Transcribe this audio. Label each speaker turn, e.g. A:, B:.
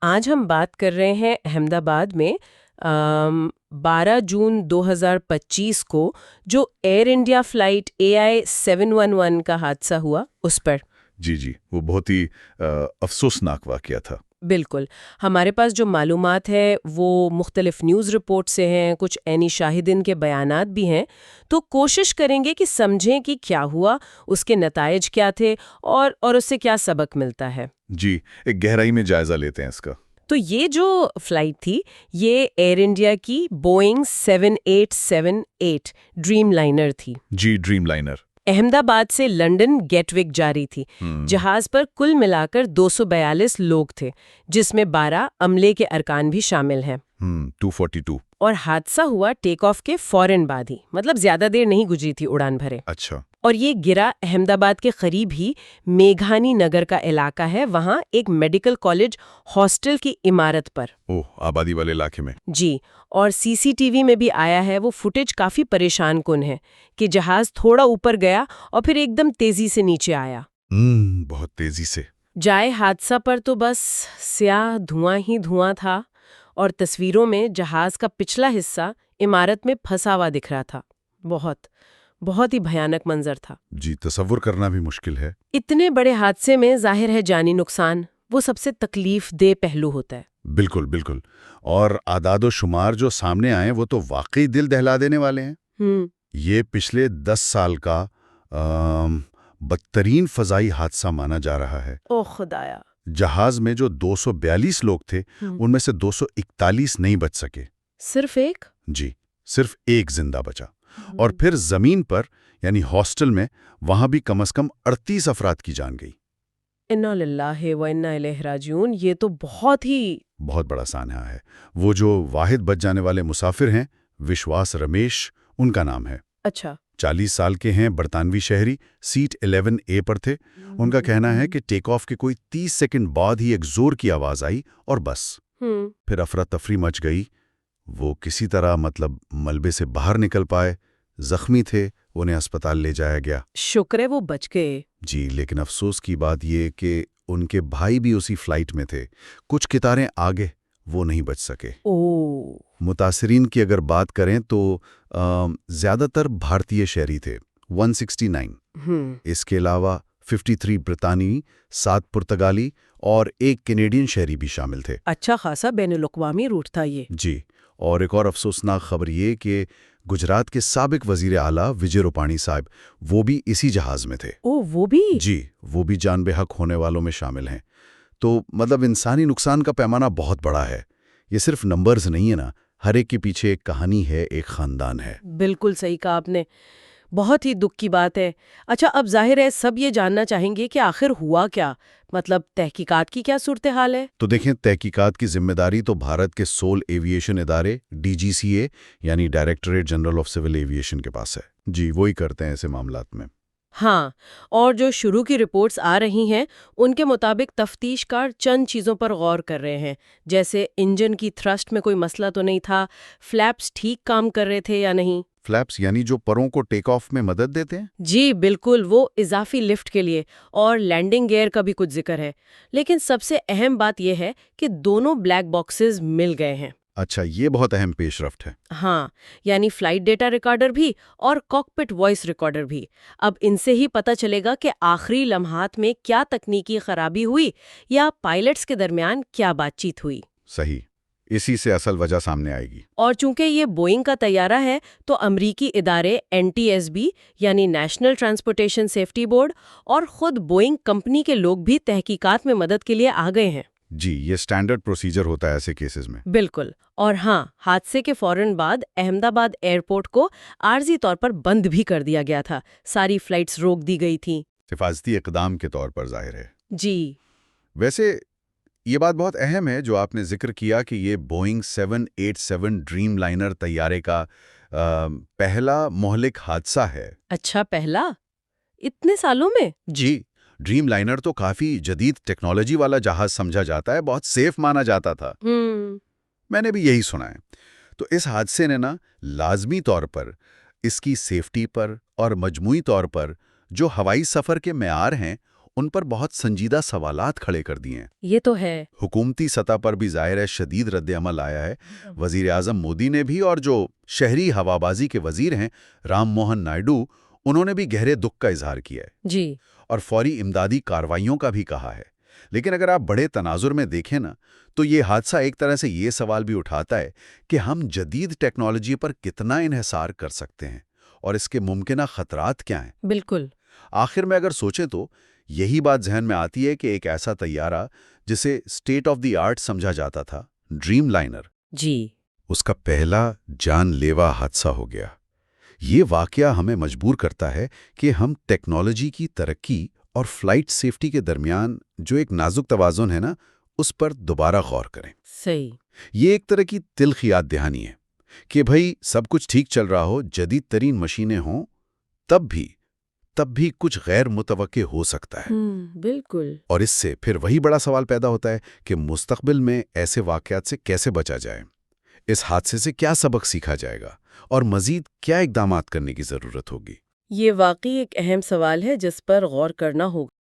A: آج ہم بات کر رہے ہیں احمد آباد میں 12 جون 2025 کو جو ایئر انڈیا فلائٹ AI-711 کا حادثہ ہوا اس پر۔
B: جی وہ بہت ہی افسوسناک واقعہ تھا۔
A: بالکل، ہمارے پاس جو معلومات ہے وہ مختلف نیوز رپورٹ سے ہیں، کچھ عینی شاہدین کے بیانات بھی ہیں، تو کوشش کریں گے کہ سمجھیں کہ کیا ہوا، اس کے نتائج کیا تھے اور اس سے کیا سبق ملتا ہے۔
B: جی، ایک گہرائی میں جائزہ لیتے ہیں اس کا۔
A: تو یہ جو فلائٹ تھی یہ ایئر انڈیا کی بوئنگ 7878 ڈریم لائنر تھی۔
B: جی، ڈریم لائنر
A: احمد آباد سے لنڈن گیٹوک جاری تھی۔ جہاز پر کل ملا کر 242 لوگ تھے، جس میں 12 عملے کے ارکان بھی شامل ہیں۔
B: 242
A: اور حادثہ ہوا ٹیک آف کے فوراً بعد ہی، مطلب زیادہ دیر نہیں گزری تھی اڑان بھرے۔
B: اچھا۔
A: اور یہ گرا احمد آباد کے قریب ہی میگھانی نگر کا علاقہ ہے، وہاں ایک میڈیکل کالج ہاسٹل کی عمارت پر۔
B: آبادی والے علاقے میں۔
A: جی، اور CCTV میں بھی آیا ہے وہ فوٹیج کافی پریشان کن ہے کہ جہاز تھوڑا اوپر گیا اور پھر ایک دم تیزی سے نیچے آیا۔
B: بہت تیزی سے۔ جائے
A: حادثہ پر تو بس سیاہ دھواں ہی دھواں تھا، اور تصویروں میں جہاز کا پچھلا حصہ عمارت میں پھنسا ہوا دکھ رہا تھا۔ بہت ہی بھیانک منظر تھا۔
B: جی، تصور کرنا بھی مشکل ہے۔
A: اتنے بڑے حادثے میں ظاہر ہے جانی نقصان وہ سب سے تکلیف دہ پہلو ہوتا ہے۔
B: بالکل، اور اعداد و شمار جو سامنے آئے وہ تو واقعی دل دہلا دینے والے ہیں۔ یہ پچھلے 10 سال کا بدترین فضائی حادثہ مانا جا رہا ہے۔
A: او خدایا!
B: جہاز میں جو 242 لوگ تھے ان میں سے 241 نہیں بچ سکے۔
A: صرف ایک؟
B: جی، صرف ایک زندہ بچا۔ اور پھر زمین پر یعنی ہاسٹل میں وہاں بھی کم از کم 38 افراد کی جان گئی۔
A: انا للہ و انا الیہ راجعون، یہ تو بہت
B: بڑا سانحہ ہے۔ وہ جو واحد بچ جانے والے مسافر ہیں وشواس رمیش ان کا نام ہے۔
A: اچھا۔
B: 40 سال کے ہیں، برطانوی شہری، سیٹ 11A پر تھے۔ ان کا کہنا ہے کہ ٹیک آف کے کوئی 30 سیکنڈ بعد ہی ایک زور کی آواز آئی اور بس پھر افراتفری مچ گئی۔ وہ کسی طرح ملبے سے باہر نکل پائے، زخمی تھے، انہیں اسپتال لے جایا گیا۔
A: شکر ہے وہ بچ گئے۔
B: جی، لیکن افسوس کی بات یہ کہ ان کے بھائی بھی اسی فلائٹ میں تھے، کچھ قطاریں آگے، وہ نہیں بچ سکے۔ متاثرین کی اگر بات کریں تو زیادہ تر بھارتی شہری تھے، 169۔ اس کے علاوہ 53 برطانوی، 7 پرتگالی اور ایک کینیڈین شہری بھی شامل تھے۔
A: اچھا خاصا بین الاقوامی روٹ تھا یہ۔
B: جی، اور ایک اور افسوسناک خبر یہ کہ گجرات کے سابق وزیر اعلیٰ وجے روپانی صاحب وہ بھی اسی جہاز میں تھے۔
A: وہ بھی؟
B: جی، وہ بھی جان بے حق ہونے والوں میں شامل ہیں۔ تو انسانی نقصان کا پیمانہ بہت بڑا ہے۔ یہ صرف نمبرز نہیں ہے نا، ہر ایک کے پیچھے ایک کہانی ہے، ایک خاندان ہے۔
A: بالکل صحیح کہا آپ نے، بہت ہی دکھ کی بات ہے۔ اچھا، اب ظاہر ہے سب یہ جاننا چاہیں گے کہ آخر ہوا کیا، تحقیقات کی کیا صورتحال ہے؟
B: تو دیکھیں، تحقیقات کی ذمہ داری تو بھارت کے سول ایویشن ادارے DGCA یعنی directorate general of civil aviation کے پاس ہے۔ جی، وہی کرتے ہیں ایسے معاملات میں۔
A: ہاں، اور جو شروع کی رپورٹس آ رہی ہیں ان کے مطابق تفتیش کار چند چیزوں پر غور کر رہے ہیں، جیسے انجن کی تھرسٹ میں کوئی مسئلہ تو نہیں تھا، فلیپس ٹھیک کام کر رہے تھے یا نہیں۔
B: فلیپس یعنی جو پروں کو ٹیک آف میں مدد دیتے ہیں؟
A: جی بالکل، وہ اضافی لفٹ کے لیے، اور لینڈنگ گیئر کا بھی کچھ ذکر ہے۔ لیکن سب سے اہم بات یہ ہے کہ دونوں بلیک باکسز مل گئے ہیں۔
B: اچھا، یہ بہت اہم پیش رفت ہے۔
A: ہاں، یعنی فلائٹ ڈیٹا ریکارڈر بھی اور کاکپٹ وائس ریکارڈر بھی۔ اب ان سے ہی پتہ چلے گا کہ آخری لمحات میں کیا تکنیکی خرابی ہوئی یا پائلٹس کے درمیان کیا بات چیت ہوئی۔
B: صحیح، اسی سے اصل وجہ سامنے آئے گی۔
A: اور چونکہ یہ بوئنگ کا طیارہ ہے تو امریکی ادارے NTSB یعنی نیشنل ٹرانسپورٹیشن سیفٹی بورڈ اور خود بوئنگ کمپنی کے لوگ بھی تحقیقات میں مدد کے لیے آ گئے ہیں۔
B: جی، یہ سٹینڈرڈ پروسیجر ہوتا ہے ایسے کیسز میں۔
A: بالکل، اور ہاں، حادثے کے فوراً بعد احمد آباد ایئرپورٹ کو عارضی طور پر بند بھی کر دیا گیا تھا، ساری فلائٹس روک دی گئی تھیں۔
B: حفاظتی اقدام کے طور پر ظاہر ہے۔
A: جی،
B: ویسے یہ بات بہت اہم ہے جو آپ نے ذکر کیا کہ یہ بوئنگ 787 ڈریم لائنر طیارے کا پہلا مہلک حادثہ ہے۔
A: اچھا، پہلا؟ اتنے سالوں میں؟
B: جی، ڈریم لائنر تو کافی جدید ٹیکنالوجی والا جہاز سمجھا جاتا ہے، بہت سیف مانا جاتا تھا۔ میں نے بھی یہی سنا ہے۔ تو اس حادثے نے لازمی طور پر اس کی سیفٹی پر اور مجموعی طور پر جو ہوائی سفر کے معیار ہیں ان پر بہت سنجیدہ سوالات کھڑے کر دیے ہیں۔
A: یہ تو ہے۔
B: حکومتی سطح پر بھی ظاہر ہے شدید رد عمل آیا ہے۔ وزیر اعظم مودی نے بھی، اور جو شہری ہوابازی کے وزیر ہیں رام موہن نائیڈو، انہوں نے بھی گہرے دکھ کا اظہار کیا ہے
A: جی،
B: اور فوری امدادی کارروائیوں کا بھی کہا ہے۔ لیکن اگر آپ بڑے تناظر میں دیکھیں نا، تو یہ حادثہ ایک طرح سے یہ سوال بھی اٹھاتا ہے کہ ہم جدید ٹیکنالوجی پر کتنا انحصار کر سکتے ہیں اور اس کے ممکنہ خطرات کیا ہیں۔
A: بالکل۔
B: آخر میں اگر سوچیں تو یہی بات ذہن میں آتی ہے کہ ایک ایسا طیارہ جسے اسٹیٹ آف دی آرٹ سمجھا جاتا تھا، ڈریم لائنر،
A: جی،
B: اس کا پہلا جان لیوا حادثہ ہو گیا۔ یہ واقعہ ہمیں مجبور کرتا ہے کہ ہم ٹیکنالوجی کی ترقی اور فلائٹ سیفٹی کے درمیان جو ایک نازک توازن ہے نا، اس پر دوبارہ غور کریں۔
A: صحیح۔
B: یہ ایک طرح کی تلخ یاد دہانی ہے کہ بھئی سب کچھ ٹھیک چل رہا ہو، جدید ترین مشینیں ہوں، تب بھی کچھ غیر متوقع ہو سکتا ہے۔
A: بالکل۔
B: اور اس سے پھر وہی بڑا سوال پیدا ہوتا ہے کہ مستقبل میں ایسے واقعات سے کیسے بچا جائے؟ اس حادثے سے کیا سبق سیکھا جائے گا اور مزید کیا اقدامات کرنے کی ضرورت ہوگی؟
A: یہ واقعی ایک اہم سوال ہے جس پر غور کرنا ہوگا۔